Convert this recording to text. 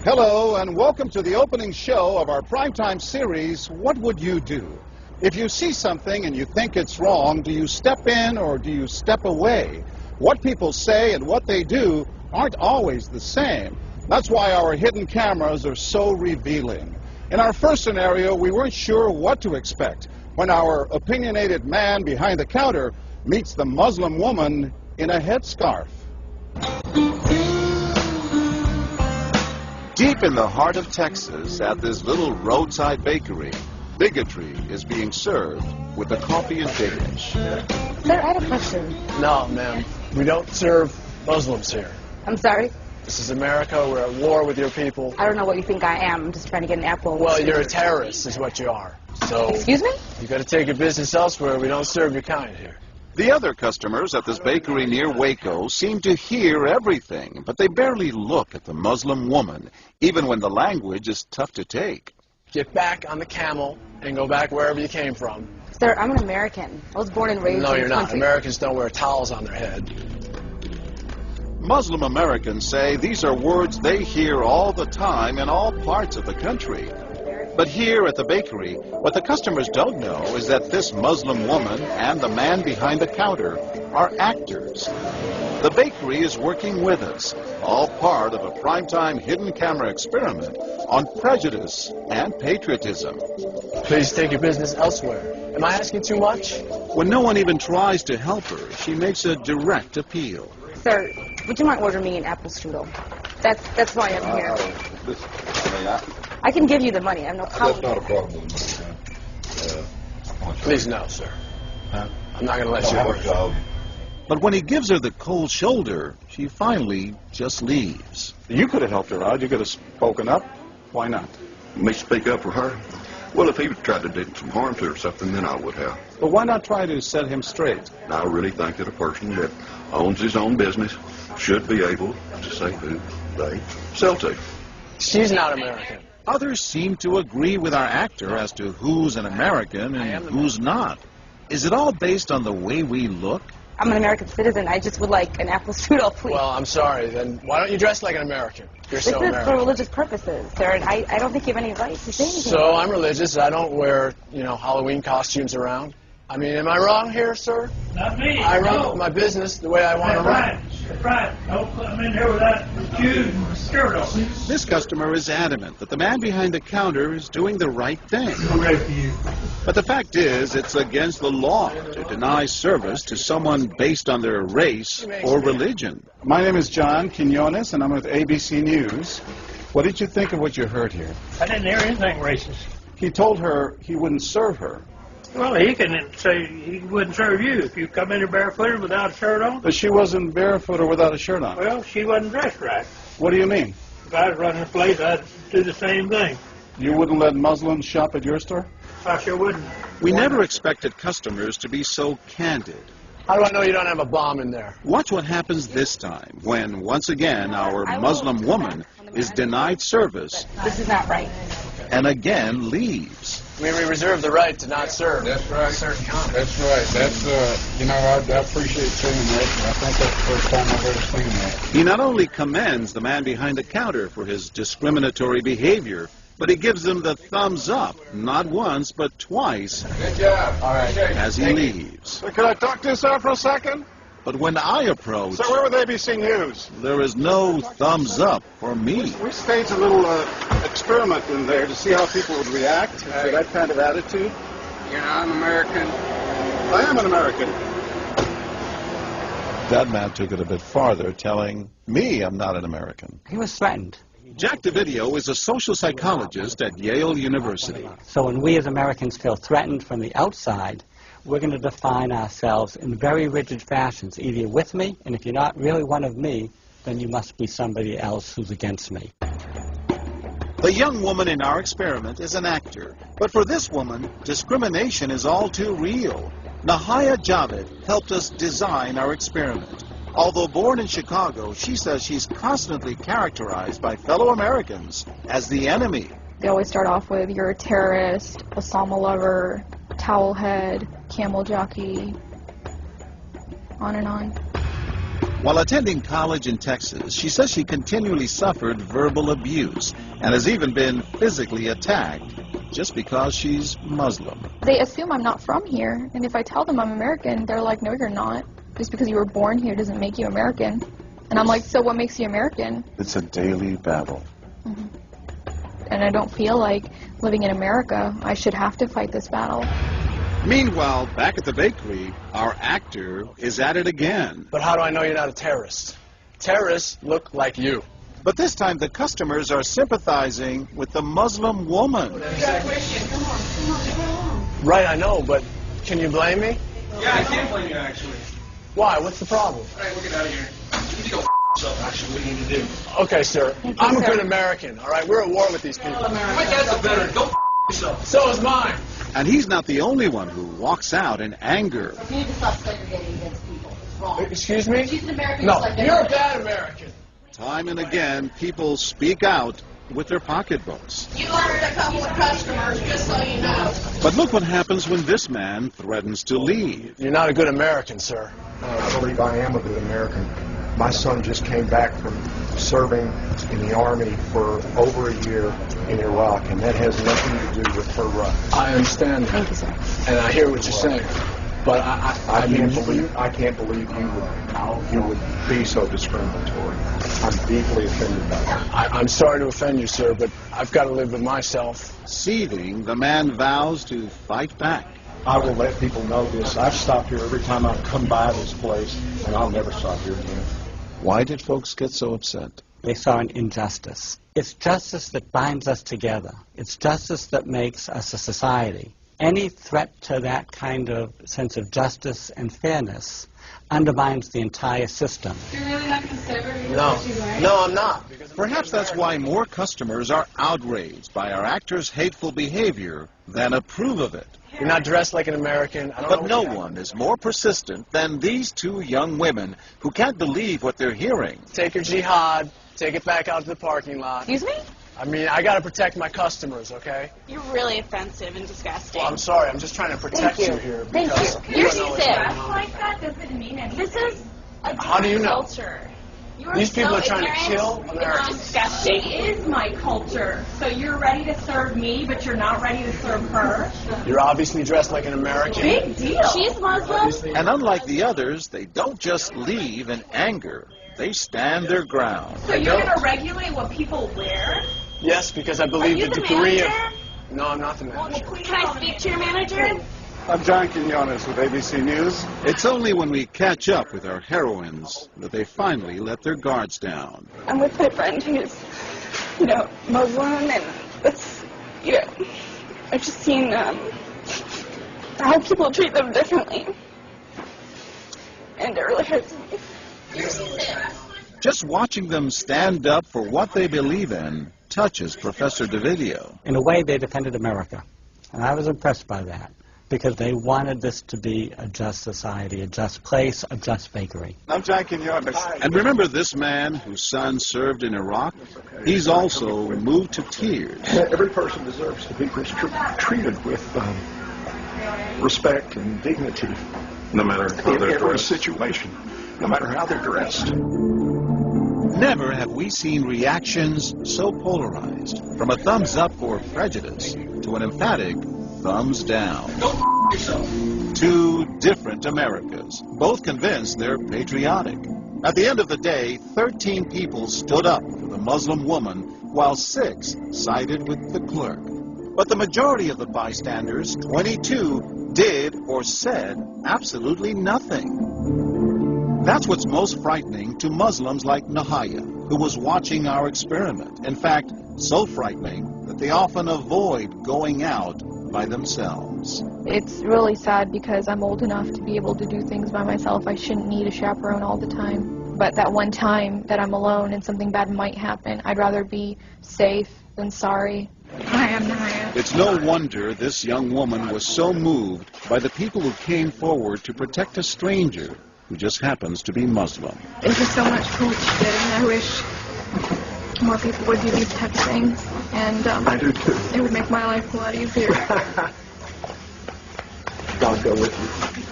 Hello, and welcome to the opening show of our primetime series, What Would You Do? If you see something and you think it's wrong, do you step in or do you step away? What people say and what they do aren't always the same. That's why our hidden cameras are so revealing. In our first scenario, we weren't sure what to expect when our opinionated man behind the counter meets the Muslim woman in a headscarf. Deep in the heart of Texas, at this little roadside bakery, bigotry is being served with a coffee and dish. Sir, I had a question. No, ma'am. We don't serve Muslims here. I'm sorry? This is America. We're at war with your people. I don't know what you think I am. I'm just trying to get an apple. Well, you're a terrorist is what you are. So... Excuse me? You got to take your business elsewhere. We don't serve your kind here. The other customers at this bakery near Waco seem to hear everything, but they barely look at the Muslim woman, even when the language is tough to take. Get back on the camel and go back wherever you came from. Sir, I'm an American. I was born and raised in No, this you're not. country. Americans don't wear towels on their head. Muslim Americans say these are words they hear all the time in all parts of the country. But here at the bakery, what the customers don't know is that this Muslim woman and the man behind the counter are actors. The bakery is working with us, all part of a primetime hidden camera experiment on prejudice and patriotism. Please take your business elsewhere. Am I asking too much? When no one even tries to help her, she makes a direct appeal. Sir, would you mind ordering me an apple strudel? That's why I'm here. I can give you the money. I have no problem. That's not a problem. Please, no, sir. I'm not going to let you have order. a job. But when he gives her the cold shoulder, she finally just leaves. You could have helped her out. You could have spoken up. Why not? Me speak up for her? Well, if he tried to do some harm to her or something, then I would have. But why not try to set him straight? I really think that a person that owns his own business should be able to say who they sell to. She's not American. Others seem to agree with our actor as to who's an American and who's not. Is it all based on the way we look? I'm an American citizen. I just would like an apple strudel, please. Well, I'm sorry. Then why don't you dress like an American? You're This so is American. for religious purposes, sir, and I don't think you have any right to say anything. So I'm religious. I don't wear, Halloween costumes around. I mean, am I wrong here, sir? Not me. I run no. my business the way I want to That's run. right. That's right. Don't come in here without shoes and skirt on. This customer is adamant that the man behind the counter is doing the right thing. I'm ready for you. But the fact is, it's against the law to deny service to someone based on their race or religion. My name is John Quinones, and I'm with ABC News. What did you think of what you heard here? I didn't hear anything racist. He told her he wouldn't serve her. Well, he can say he wouldn't serve you if you come in here barefooted without a shirt on. But she wasn't barefoot or without a shirt on. Well, she wasn't dressed right. What do you mean? If I was running a place, I'd do the same thing. You wouldn't let Muslims shop at your store? I sure wouldn't. We never expected customers to be so candid. How do I know you don't have a bomb in there? Watch what happens this time when, once again, our Muslim woman is denied service This is not right. and again leaves. We reserve the right to not serve. That's right. Certain kind. That's right. That's, I appreciate saying that. I think that's the first time I've ever seen that. He not only commends the man behind the counter for his discriminatory behavior, but he gives him the thumbs up, not once, but twice, Good job. All right. as he leaves. Sir, could I talk to you, sir, for a second? But when I approach, Sir, we're with ABC News. there is no thumbs up for me. We staged a little experiment in there to see how people would react to that kind of attitude. You're not an American. I am an American. That man took it a bit farther, telling me I'm not an American. He was threatened. Jack DeVideo is a social psychologist at Yale University. So when we as Americans feel threatened from the outside, we're going to define ourselves in very rigid fashions, either with me, and if you're not really one of me, then you must be somebody else who's against me. The young woman in our experiment is an actor, but for this woman, discrimination is all too real. Nahaya Javed helped us design our experiment. Although born in Chicago, she says she's constantly characterized by fellow Americans as the enemy. They always start off with, you're a terrorist, Osama lover, towel head, camel jockey, on and on. While attending college in Texas, she says she continually suffered verbal abuse and has even been physically attacked just because she's Muslim. They assume I'm not from here, and if I tell them I'm American, they're like, no, you're not. Just because you were born here doesn't make you American. And I'm like, so what makes you American? It's a daily battle. Mm-hmm. And I don't feel like living in America, I should have to fight this battle. Meanwhile, back at the bakery, our actor is at it again. But how do I know you're not a terrorist? Terrorists look like you. But this time the customers are sympathizing with the Muslim woman. Right, I know, but can you blame me? Yeah, I can't blame you, actually. Why? What's the problem? All right, we'll get out of here. You need to go yourself, actually. What do you need to do? Okay, sir. I'm a good American, all right? We're at war with these people. My dad's a veteran. Go yourself. So is mine. And he's not the only one who walks out in anger. You need to stop segregating against people. It's wrong. Excuse me? She's an American. No, like you're a bad American. Time and again, people speak out with their pocketbooks. You lost a couple of customers, just so you know. But look what happens when this man threatens to leave. You're not a good American, sir. I believe I am a good American. My son just came back from serving in the Army for over a year in Iraq, and that has nothing to do with her rights. I understand that. Thank you, sir. And I hear what you're saying. But I can't believe you would be so discriminatory. I'm deeply offended by that. I'm sorry to offend you, sir, but I've got to live with myself. Seething, the man vows to fight back. I will let people know this. I've stopped here every time I come by this place, and I'll never stop here again. Why did folks get so upset? They saw an injustice. It's justice that binds us together. It's justice that makes us a society. Any threat to that kind of sense of justice and fairness undermines the entire system. You're really not going to say everything? No, I'm not. Perhaps that's why more customers are outraged by our actor's hateful behavior than approve of it. You're not dressed like an American. But no one is more persistent than these two young women who can't believe what they're hearing. Take your jihad, take it back out to the parking lot. Excuse me? I mean, I got to protect my customers, okay? You're really offensive and disgusting. Well, I'm sorry. I'm just trying to protect you here. Thank because you. you You're don't know sick. Like that doesn't mean anything. This is a How do you know? culture. You are These people so are trying to ignorant. kill Americans. It's disgusting. It is my culture. So you're ready to serve me, but you're not ready to serve her? You're obviously dressed like an American. Big deal. She's Muslim. And unlike the others, they don't just leave in anger. They stand their ground. So you're going to regulate what people wear? Yes, because I believe you the the degree manager? of... No, I'm not the manager. Can I speak to your manager? I'm John Quinones with ABC News. It's only when we catch up with our heroines that they finally let their guards down. I'm with my friend who's, Muslim, and that's, I've just seen how people treat them differently. And it really hurts me. Just watching them stand up for what they believe in touches Professor DeVideo. In a way, they defended America. And I was impressed by that, because they wanted this to be a just society, a just place, a just bakery. I'm John Quinones. And remember this man whose son served in Iraq? He's also moved to tears. Every person deserves to be treated with respect and dignity. No matter how In they're every dressed. situation, no matter how they're dressed. Never have we seen reactions so polarized, from a thumbs up for prejudice to an emphatic thumbs down. Go yourself. Two different Americas, both convinced they're patriotic. At the end of the day, 13 people stood up for the Muslim woman, while 6 sided with the clerk. But the majority of the bystanders, 22, did or said absolutely nothing. That's what's most frightening to Muslims like Nahaya, who was watching our experiment. In fact, so frightening that they often avoid going out by themselves. It's really sad because I'm old enough to be able to do things by myself. I shouldn't need a chaperone all the time. But that one time that I'm alone and something bad might happen, I'd rather be safe than sorry. Hi, I'm Nahaya. It's no wonder this young woman was so moved by the people who came forward to protect a stranger who just happens to be Muslim. Thank you so much for what you did, and I wish more people would do these type of things. And I do too. It would make my life a lot easier. God go with you.